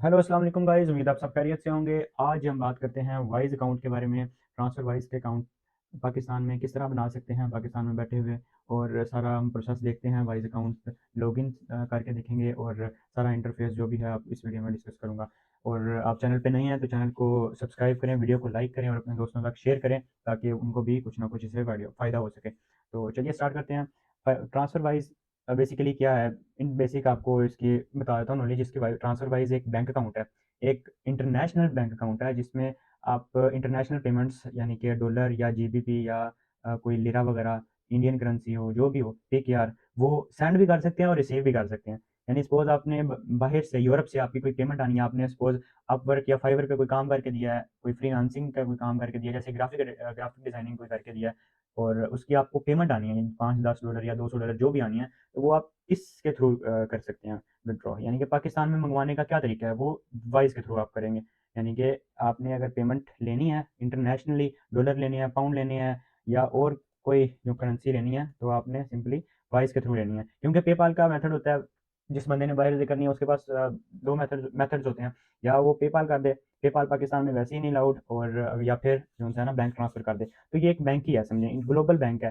Hello अस्सलाम वालेकुम guys, उम्मीद आप सब खैरियत से होंगे। आज हम बात करते हैं वाइज अकाउंट के बारे में। ट्रांसफ़र वाइज के अकाउंट पाकिस्तान में किस तरह बना सकते हैं पाकिस्तान में बैठे हुए, और सारा हम प्रोसेस देखते हैं। वाइज अकाउंट लॉगिन करके देखेंगे, और सारा इंटरफेस जो भी है आप इस वीडियो में डिस्कस करूँगा। और आप चैनल पे नए हैं तो चैनल को सब्सक्राइब करें, वीडियो को लाइक करें और अपने दोस्तों तक शेयर करें ताकि उनको भी कुछ ना कुछ इससे फ़ायदा हो सके। तो चलिए स्टार्ट करते हैं। ट्रांसफ़र वाइज बेसिकली क्या है, इन बेसिक आपको इसकी बता देता हूँ नॉलेज इसकी। ट्रांसफ़र वाइज़ एक बैंक अकाउंट है, एक इंटरनेशनल बैंक अकाउंट है जिसमें आप इंटरनेशनल पेमेंट्स यानी कि डॉलर या जीबीपी या कोई लिरा वगैरह, इंडियन करेंसी हो, जो भी हो, पीकेआर, वो सेंड भी कर सकते हैं और रिसीव भी कर सकते हैं। यानी सपोज़ आपने बाहर से यूरोप से आपकी कोई पेमेंट आनी है, आपने सपोज़ अपवर्क या फाइवर पे कोई काम करके दिया है, कोई फ्रीलांसिंग का कोई काम करके दिया है, जैसे ग्राफिक डिज़ाइनिंग कोई करके दिया है, और उसकी आपको पेमेंट आनी है $5-10 या $200 जो भी आनी है, तो वो आप इसके थ्रू कर सकते हैं विथड्रॉ। यानी कि पाकिस्तान में मंगवाने का क्या तरीका है, वो वाइज़ के थ्रू आप करेंगे। यानी कि आपने अगर पेमेंट लेनी है इंटरनेशनली, डॉलर लेने हैं, पाउंड लेने हैं या और कोई जो करेंसी लेनी है, तो आपने सिंपली वाइज़ के थ्रू लेनी है। क्योंकि पेपाल का मेथड होता है, जिस बंदे ने बाहर से करनी है उसके पास 2 मेथड्स होते हैं। या वो पेपाल कर दे, पेपाल पाकिस्तान में वैसे ही नहीं अलाउड, और या फिर जो है ना बैंक ट्रांसफ़र कर दे। तो ये एक बैंक ही है, समझें, ग्लोबल बैंक है।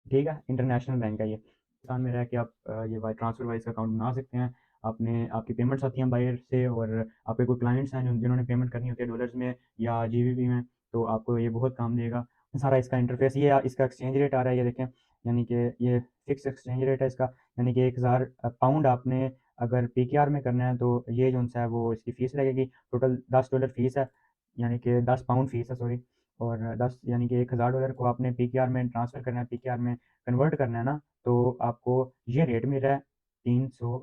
ठीक है, इंटरनेशनल बैंक है ये। पाकिस्तान में रह के आप ये वाई ट्रांसफ़र वाइज़ अकाउंट बना सकते हैं। आपने आपकी पेमेंट्स आती हैं बाहर से, और आपके कोई क्लाइंट्स हैं जिन्होंने पेमेंट करनी होती है डॉलर्स में या जीबीपी में, तो आपको ये बहुत काम देगा। सारा इसका इंटरफ़ेस ये इसका एक्सचेंज रेट आ रहा है, ये देखें। यानी कि ये फ़िक्स एक्सचेंज रेट है इसका। यानी कि 1000 पाउंड आपने अगर पीकेआर में करना है तो ये जो-सा है वो इसकी फ़ीस लगेगी। टोटल $10 फ़ीस है, यानी कि 10 पाउंड फ़ीस है, सॉरी। और 10 यानी कि $1000 को आपने पीकेआर में ट्रांसफ़र करना है, पीकेआर में कन्वर्ट करना है ना, तो आपको ये रेट मिल रहा है 300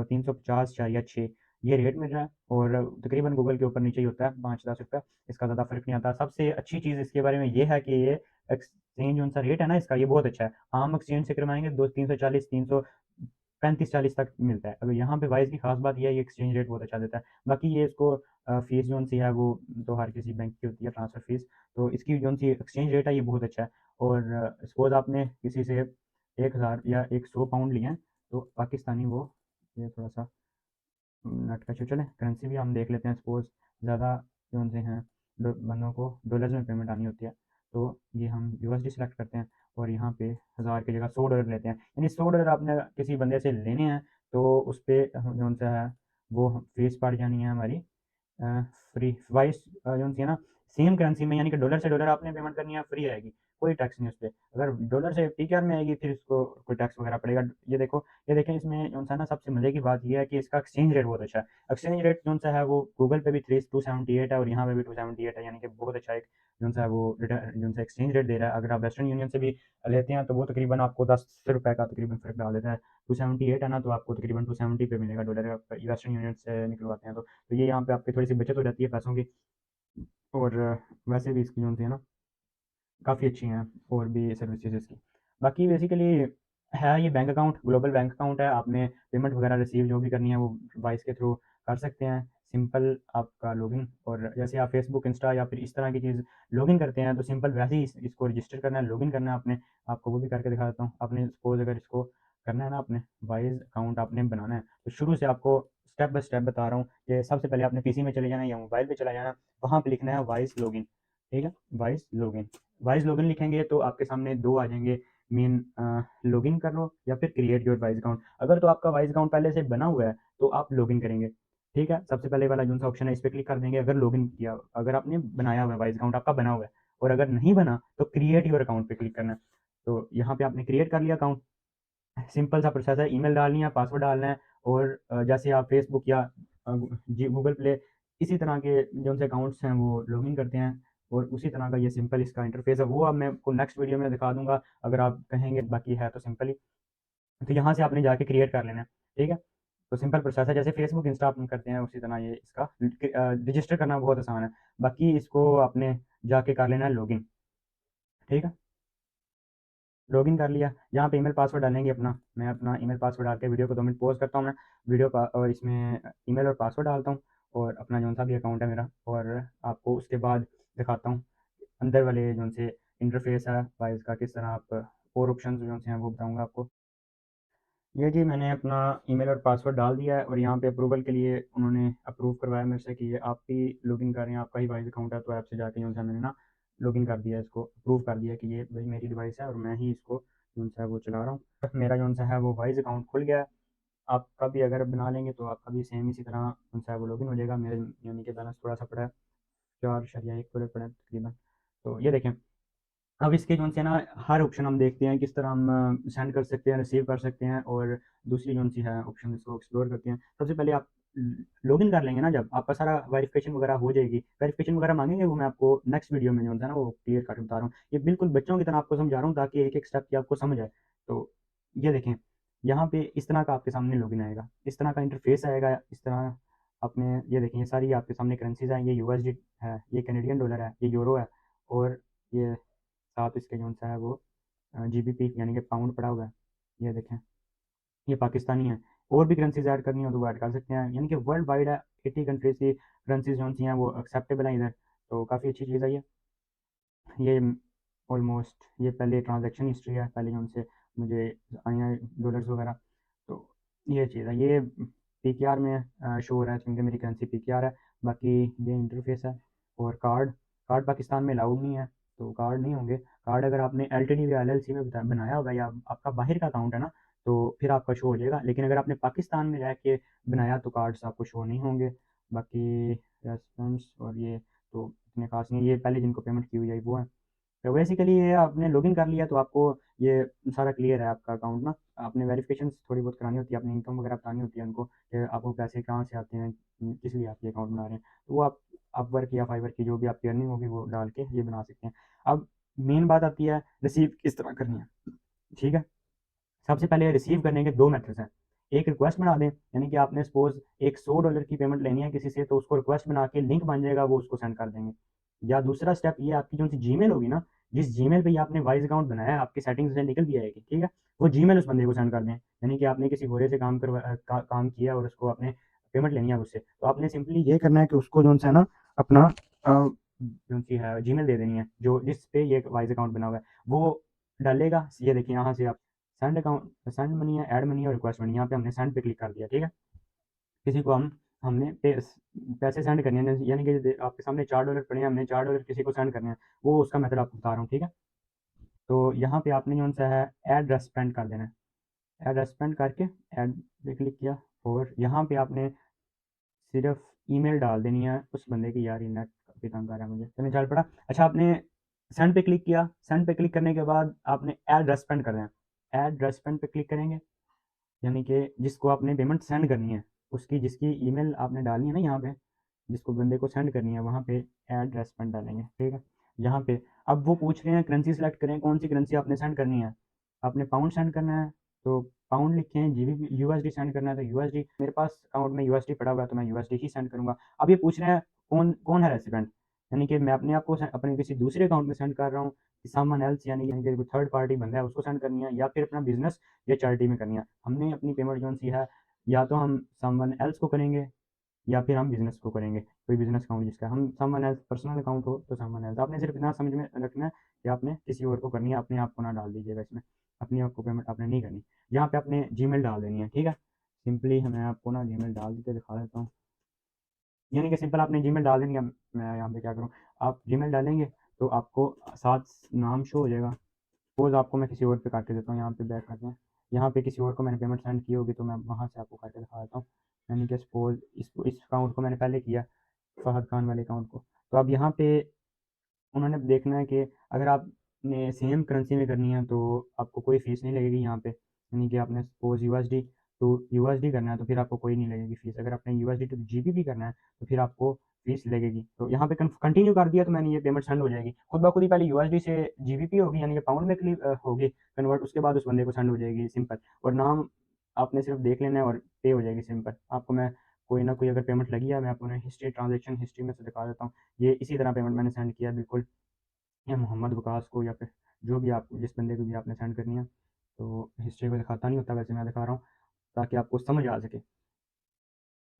350-6 ये रेट मिल रहा है। और तकरीबन गूगल के ऊपर नीचे ही होता है, 5-10 रुपये, इसका ज़्यादा फ़र्क नहीं आता। सबसे अच्छी चीज़ इसके बारे में ये है कि ये एक्सचेंज जो सा रेट है ना इसका, ये बहुत अच्छा है। आम एक्सचेंज से करवाएँगे दो 340 335-40 तक मिलता है। अगर यहाँ पे वाइज़ की ख़ास बात ये है, ये एक्सचेंज रेट बहुत अच्छा देता है। बाकी ये इसको फ़ीस जो-सी है वो तो हर किसी बैंक की होती है, ट्रांसफ़र फ़ीस। तो इसकी जो-सी एक्सचेंज रेट है ये बहुत अच्छा है। और सपोज़ आपने किसी से 1000 या 100 पाउंड लिए हैं, तो पाकिस्तानी वो, ये थोड़ा-सा नेट का इश्यू, चलें करेंसी भी हम देख लेते हैं। सपोज़ ज़्यादा जो-से हैं बंदों को डॉलर्स में पेमेंट आनी होती है, तो ये हम यूएसडी सेलेक्ट करते हैं और यहाँ पे 1000 की जगह $100 लेते हैं। यानी $100 आपने किसी बंदे से लेने हैं, तो उस पे जो-सा है वो फ़ीस पड़ जानी है हमारी अ, फ्री। वाइस जो-सी है ना, सेम करेंसी में, यानी कि डॉलर से डॉलर आपने पेमेंट करनी है, फ्री आएगी, कोई टैक्स नहीं उसपे। अगर डॉलर से पीकेआर में आएगी फिर इसको कोई टैक्स वगैरह पड़ेगा। ये देखो, ये देखें, इसमें जो-सा ना सबसे मज़े की बात ये है कि इसका एक्सचेंज रेट बहुत अच्छा है। एक्सचेंज रेट जो-सा है वो गूगल पे भी 278 है और यहाँ पे भी 278 है, यानी कि बहुत अच्छा एक जो-सा है वो जो-सा एक्सचेंज रेट दे रहा है। अगर आप वेस्टर्न यूनियन से भी लेते हैं तो वो तकरीबन आपको ₹10 का तकरीबन फ़र्क डाल देता है। 278 है ना, तो आपको तकरीबन 270 पे मिलेगा डॉलर, आप वेस्टर्न यूनियन से निकलवाते हैं तो। तो ये यहाँ पे आपकी थोड़ी-सी बचत हो जाती है पैसों की। और वैसे भी इसकी जो-सी है ना काफ़ी अच्छी हैं, और भी सर्विसेज़ इसकी। बाकी बेसिकली है ये bank account, global bank account है। आपने पेमेंट वगैरह रिसीव जो भी करनी है वो वाइस के थ्रू कर सकते हैं। सिंपल आपका लॉगिन, और जैसे आप फेसबुक, इंस्टा या फिर इस तरह की चीज़ लॉगिन करते हैं तो सिंपल वैसे ही इसको रजिस्टर करना है, लॉगिन करना है आपने। आपको वो भी करके दिखा देता हूँ। आपने सपोज़ अगर इसको करना है ना, आपने वाइज़ अकाउंट आपने बनाना है, तो शुरू से आपको स्टेप बाय स्टेप बता रहा हूँ कि सबसे पहले आपने पीसी में चले जाना है या मोबाइल पे चला जाना है, वहाँ पे लिखना है वाइज़ लॉगिन, ठीक है? Wise login. वाइज़ लॉगिन लिखेंगे तो आपके सामने 2 आ जाएँगे मेन, लॉगिन कर लो या फिर क्रिएट योर वाइज़ अकाउंट। अगर तो आपका वाइज़ अकाउंट पहले से बना हुआ है, तो आप लॉगिन करेंगे, ठीक है? सबसे पहले वाला जो-सा ऑप्शन है इस पे क्लिक कर देंगे अगर लॉगिन किया, अगर आपने बनाया हुआ है, वाइज़ अकाउंट आपका बना हुआ है। और अगर नहीं बना तो क्रिएट योर अकाउंट पे क्लिक करना है। तो यहाँ पे आपने क्रिएट कर लिया अकाउंट। सिंपल सा प्रोसेस है, ईमेल डालनी है, पासवर्ड डालना है, और जैसे आप फेसबुक या जी गूगल प्ले, इसी तरह के जो से अकाउंट्स हैं वो लॉगिन करते हैं, और उसी तरह का ये सिंपल इसका इंटरफेस है। वो अब मैं आपको नेक्स्ट वीडियो में दिखा दूँगा, अगर आप कहेंगे, बाकी है तो सिंपल ही। तो यहाँ से आपने जाके क्रिएट कर लेना है, ठीक है? तो सिंपल प्रोसेस है, जैसे फेसबुक, इंस्टा अपन करते हैं उसी तरह ये इसका रजिस्टर करना बहुत आसान है। बाकी इसको आपने जाके कर लेना है लॉगिन, ठीक है? लॉगिन कर लिया, यहाँ पे ईमेल पासवर्ड डालेंगे अपना। मैं अपना ईमेल पासवर्ड डाल के वीडियो को 2 मिनट पॉज़ करता हूँ मैं, वीडियो का, और इसमें ईमेल और पासवर्ड डालता हूँ, और अपना जौन-सा भी अकाउंट है मेरा, और आपको उसके बाद दिखाता हूँ अंदर वाले जौन से इंटरफ़ेस है वाइज़ का, किस तरह आप और ऑप्शंस जो से हैं वो बताऊँगा आपको। ये जी मैंने अपना ईमेल और पासवर्ड डाल दिया है और यहाँ पे अप्रूवल के लिए उन्होंने अप्रूव करवाया मेरे से कि ये आप ही लॉगिन कर रहे हैं, आपका ही वाइज अकाउंट है, तो ऐप से जाके जो है मैंने ना लॉगिन कर दिया, इसको अप्रूव कर दिया कि ये भाई मेरी डिवाइस है और मैं ही इसको जो है वो चला रहा हूँ। मेरा जो है वो वाइज अकाउंट खुल गया है। आपका भी अगर बना लेंगे तो आपका भी सेम इसी तरह जो है वो लॉगिन हो जाएगा। मेरे यानी कि बैलेंस थोड़ा सा पड़ा है, 4.1 पड़ा है तकरीबन। तो ये देखें, अब इसके जो से ना हर ऑप्शन हम देखते हैं किस तरह हम सेंड कर सकते हैं, रिसीव कर सकते हैं, और दूसरी जो सी है ऑप्शन इसको एक्सप्लोर करते हैं। सबसे पहले आप लॉगिन कर लेंगे ना, जब आपका सारा वेरिफिकेशन वगैरह हो जाएगी, वेरिफिकेशन वगैरह मांगेंगे, वो मैं आपको नेक्स्ट वीडियो में जो है ना वो क्लियर करके बता रहा हूँ। ये बिल्कुल बच्चों की तरह आपको समझा रहा हूँ ताकि एक एक स्टेप की आपको समझ आए। तो ये देखें, यहाँ पे इस तरह का आपके सामने लॉगिन आएगा, इस तरह का इंटरफेस आएगा, इस तरह आपने ये देखें, ये सारी आपके सामने करेंसीज हैं, ये यूएसडी है, ये कैनेडियन डॉलर है, ये यूरो है, और ये साथ इसके जो सा है वो जीबीपी यानी कि पाउंड पड़ा हुआ है। ये देखें, ये पाकिस्तानी है। और भी करेंसीज ऐड करनी हो तो वो ऐड कर सकते हैं, यानी कि वर्ल्ड वाइड है, 80 कंट्रीज की करेंसीज जो सी हैं वो एक्सेप्टेबल है इधर। तो काफ़ी अच्छी चीज़ है ये ऑलमोस्ट ये पहले ट्रांजैक्शन हिस्ट्री है, पहले जो उनसे मुझे आई हैं डॉलर्स वगैरह। तो ये चीज़ है, ये पी के आर में शो हो रहा है क्योंकि मेरी करेंसी पी के आर है। बाकी ये इंटरफेस है। और कार्ड, कार्ड पाकिस्तान में अलाउड नहीं है, तो कार्ड नहीं होंगे। कार्ड अगर आपने एल टी डी या एल एल सी में बनाया होगा या आपका बाहर का अकाउंट है ना, तो फिर आपका शो हो जाएगा। लेकिन अगर आपने पाकिस्तान में रह के बनाया तो कार्ड्स आपको शो नहीं होंगे। बाकी रेस्पॉन्स और ये तो इतने खास नहीं है, ये पहले जिनको पेमेंट की हुई है वो है। तो बेसिकली ये आपने लॉगिन कर लिया तो आपको ये सारा क्लियर है आपका अकाउंट ना। आपने वेरिफिकेशन थोड़ी बहुत करानी होती है, अपनी इनकम वगैरह बतानी होती है उनको कि आपको पैसे कहाँ से आते हैं, किस लिए आप ये अकाउंट बना रहे हैं। तो वो आप अपवर्क या फाइवर की जो भी आपकी अर्निंग होगी वो डाल के ये बना सकते हैं। अब मेन बात आती है रिसीव किस तरह करनी है। ठीक है, सबसे पहले रिसीव करने के दो मेथड्स हैं। एक रिक्वेस्ट बना दें, यानी कि आपने सपोज एक $100 की पेमेंट लेनी है किसी से, तो उसको रिक्वेस्ट बना के लिंक बन जाएगा, वो उसको सेंड कर देंगे। या दूसरा स्टेप ये, आपकी जो सी जीमेल होगी ना, जिस जीमेल पे ये आपने वाइज अकाउंट बनाया है, आपकी सेटिंग्स से निकल भी आएगी, ठीक है, वो जीमेल उस बंदे को सेंड कर दें। यानी कि आपने किसी गोरे से काम किया और उसको आपने पेमेंट लेनी है उससे, तो आपने सिंपली ये करना है कि उसको जो है ना अपना जो सी है जीमेल दे देनी है, जो जिस पे ये वाइज अकाउंट बना हुआ है वो डालेगा। ये देखिए यहाँ से आप सेंड अकाउंट, सेंड मनी है, ऐड मनी और रिक्वेस्ट मनी, यहाँ पे हमने सेंड पे क्लिक कर दिया, ठीक है। किसी को हमने पैसे सेंड करने हैं, यानी कि आपके सामने $4 पड़े हैं, हमने $4 किसी को सेंड करने हैं, वो उसका मेथड आपको बता रहा हूँ, ठीक है। तो यहाँ पे आपने जो सा है ऐड रेस्पेंड कर देना है, ऐड रेस्पेंड करके ऐड पे क्लिक किया, और यहाँ पे आपने सिर्फ ईमेल डाल देनी है उस बंदे की। यार ये नेट काफ़ी तंग कर रहा है मुझे, चलिए चल पड़ा। अच्छा, आपने सेंड पे क्लिक किया, सेंड पे क्लिक करने के बाद आपने ऐड रेस्पेंड करना है। ऐड रेस्पेंड पे क्लिक करेंगे, यानी कि जिसको आपने पेमेंट सेंड करनी है, उसकी जिसकी ईमेल आपने डालनी है ना यहाँ पे, जिसको बंदे को सेंड करनी है, वहाँ पे ऐड रेस्पेंड डालेंगे, ठीक है। यहाँ पे अब वो पूछ रहे हैं करेंसी सेलेक्ट करें, कौन सी करेंसी आपने सेंड करनी है। आपने पाउंड सेंड करना है तो पाउंड लिखें, जीबी यूएसडी सेंड करना है तो यूएसडी। मेरे पास अकाउंट में यूएसडी पड़ा हुआ है तो मैं यूएसडी ही सेंड करूँगा। अब ये पूछ रहे हैं कौन कौन है रेसिडेंट, यानी कि मैं अपने आप को अपने किसी दूसरे अकाउंट में सेंड कर रहा हूँ, समवन एल्स यानी कि कोई थर्ड पार्टी बंदा है उसको सेंड करनी है, या फिर अपना बिजनेस या चैरिटी में करनी है। हमने अपनी पेमेंट जो सी है या तो हम समवन एल्स को करेंगे या फिर हम बिजनेस को करेंगे, कोई बिजनेस अकाउंट जिसका हम समवन एल्स पर्सनल अकाउंट हो तो समवन एल्स। आपने सिर्फ इतना समझ में रखना है कि आपने किसी और को करनी है, अपने आप को ना डाल दीजिएगा इसमें, अपनी आपको पेमेंट आपने नहीं करनी। यहाँ पे आपने जीमेल डाल देनी है, ठीक है। सिंपली मैं आपको ना जीमेल डाल देते दिखा देता हूँ, यानी कि सिंपल आपने जीमेल डाल देंगे। मैं यहाँ पे क्या करूँ, आप जीमेल डालेंगे तो आपको साथ नाम शो हो जाएगा। सपोज आपको मैं किसी और पे काट के देता हूँ, यहाँ पे बैक करते हैं, यहाँ पे किसी और को मैंने पेमेंट सेंड की होगी तो मैं वहाँ से आपको करके दिखा देता हूँ। यानी कि सपोज इस अकाउंट को मैंने पहले किया, फहद खान वाले अकाउंट को। तो अब यहाँ पे उन्होंने देखना है कि अगर आपने सेम करेंसी में करनी है तो आपको कोई फ़ीस नहीं लगेगी यहाँ पे, यानी कि आपने सपोज यूएसडी टू यूएसडी करना है तो फिर आपको कोई नहीं लगेगी फ़ीस। अगर आपने यूएसडी टू जीबीपी करना है तो फिर आपको फ़ीस लगेगी। तो यहाँ पे कंटिन्यू कर दिया तो मैंने ये पेमेंट सेंड हो जाएगी खुद ब खुद ही। पहले यूएसडी से जीबीपी होगी, यानी कि पाउंड में होगी कन्वर्ट, उसके बाद उस बंदे को सेंड हो जाएगी सिंपल। और नाम आपने सिर्फ देख लेना है और पे हो जाएगी सिंपल। आपको मैं कोई ना कोई अगर पेमेंट लगी है, मैं आपको हिस्ट्री ट्रांजेक्शन हिस्ट्री में से दिखा देता हूँ। ये इसी तरह पेमेंट मैंने सेंड किया बिल्कुल, या मोहम्मद वकास को, या फिर जो भी आप जिस बंदे को भी आपने सेंड करनी है। तो हिस्ट्री को दिखाता नहीं होता, वैसे मैं दिखा रहा हूँ ताकि आपको समझ आ सके।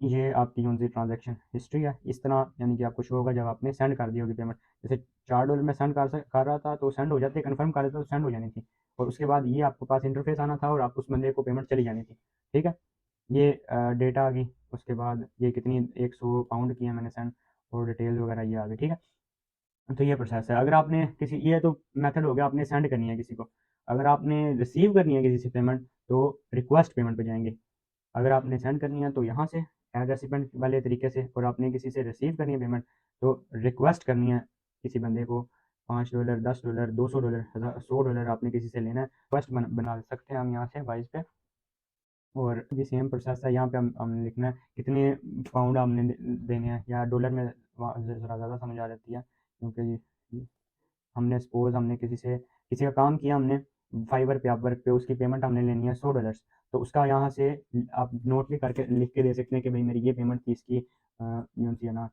ये आपकी कौन सी ट्रांजैक्शन हिस्ट्री है। इस तरह यानी कि आपको शो होगा जब आपने सेंड कर दी होगी पेमेंट। जैसे $4 में सेंड कर रहा था तो सेंड हो जाती है, कन्फर्म कर देता तो सेंड हो जानी थी, और उसके बाद ये आपके पास इंटरफेस आना था और आप उस बंदे को पेमेंट चली जानी थी। ठीक है, ये डेटा आ गई। उसके बाद ये कितनी 100 पाउंड की है मैंने सेंड, और डिटेल्स वगैरह ये आ गई। ठीक है, तो ये प्रोसेस है। अगर आपने किसी, ये तो मेथड हो गया आपने सेंड करनी है किसी को। अगर आपने रिसीव करनी है किसी से पेमेंट तो रिक्वेस्ट पेमेंट पे जाएंगे। अगर आपने सेंड करनी है तो यहाँ से एड रेसिपेंट वाले तरीके से, और आपने किसी से रिसीव करनी है पेमेंट तो रिक्वेस्ट करनी है किसी बंदे को। $5, $10, $200, 100 आपने किसी से लेना है, रिक्वेस्ट बना सकते हैं हम यहाँ से वाइज पे। और ये सेम प्रोसेस है, यहाँ पे हमने लिखना है कितने पाउंड हमने देने हैं, या डॉलर में ज़रा ज़्यादा समझ आ जाती है, क्योंकि हमने सपोज हमने किसी का काम किया हमने फाइवर पे, अपवर्क पे, उसकी पेमेंट हमने लेनी है $100, तो उसका यहाँ से आप नोट भी करके लिख के दे सकते हैं कि भाई मेरी ये पेमेंट थी, इसकी यूँ सी है ना,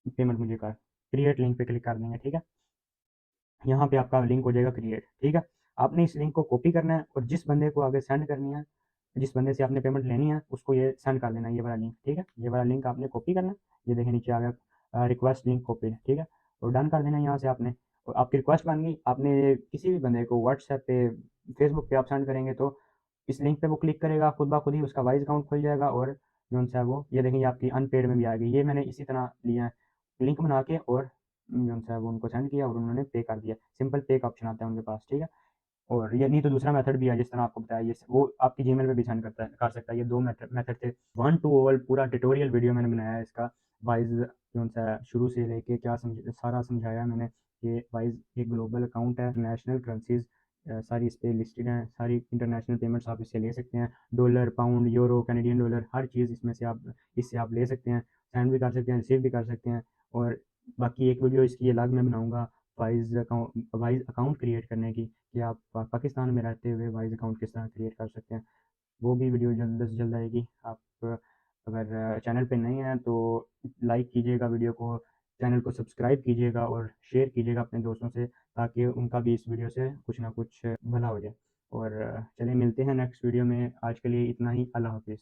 पेमेंट मुझे कर। क्रिएट लिंक पे क्लिक कर देंगे। ठीक है, यहाँ पे आपका लिंक हो जाएगा क्रिएट। ठीक है, आपने इस लिंक को कॉपी करना है और जिस बंदे को आगे सेंड करनी है, जिस बंदे से आपने पेमेंट लेनी है, उसको ये सेंड कर देना है, ये वाला लिंक। ठीक है, ये वाला लिंक आपने कॉपी करना है। ये देखिए नीचे आ गया रिक्वेस्ट लिंक कॉपी। ठीक है, और डन कर देना है यहाँ से आपने, और आपकी रिक्वेस्ट बन गई। आपने किसी भी बंदे को व्हाट्सएप पे, फेसबुक पे आप सेंड करेंगे तो इस लिंक पे वो क्लिक करेगा, खुद ब खुद ही उसका वाइज अकाउंट खुल जाएगा, और जो सा है वो ये देखिए आपकी अनपेड में भी आ गई। ये मैंने इसी तरह लिया है, लिंक बना के, और जो सा है वो उनको सेंड किया और उन्होंने पे कर दिया। सिंपल पे का ऑप्शन आता है उनके पास। ठीक है, और ये नहीं तो दूसरा मेथड भी है जिस तरह आपको बताया, ये वो आपकी जीमेल पे भी सेंड कर सकता है। ये दो मेथड थे, वन टू ऑल पूरा ट्यूटोरियल वीडियो मैंने बनाया है इसका। वाइज कौन सा शुरू से लेके क्या सारा समझाया मैंने कि वाइज एक ग्लोबल अकाउंट है, इंटरनेशनल करेंसीज सारी इस पे लिस्टेड हैं, सारी इंटरनेशनल पेमेंट्स आप इससे ले सकते हैं। Dollar, pound, euro, Canadian dollar, हर चीज़ इसमें से आप इससे आप ले सकते हैं, सेंड भी कर सकते हैं, रिसीव भी कर सकते हैं। और बाकी एक वीडियो इसकी अलग मैं बनाऊंगा वाइज अकाउंट क्रिएट करने की, कि आप पाकिस्तान में रहते हुए वाइज अकाउंट किस तरह क्रिएट कर सकते हैं। वो भी वीडियो जल्द से जल्द आएगी। आप अगर चैनल पे नए हैं तो लाइक कीजिएगा वीडियो को, चैनल को सब्सक्राइब कीजिएगा और शेयर कीजिएगा अपने दोस्तों से, ताकि उनका भी इस वीडियो से कुछ ना कुछ भला हो जाए। और चलिए मिलते हैं नेक्स्ट वीडियो में। आज के लिए इतना ही। अल्लाह हाफिज़।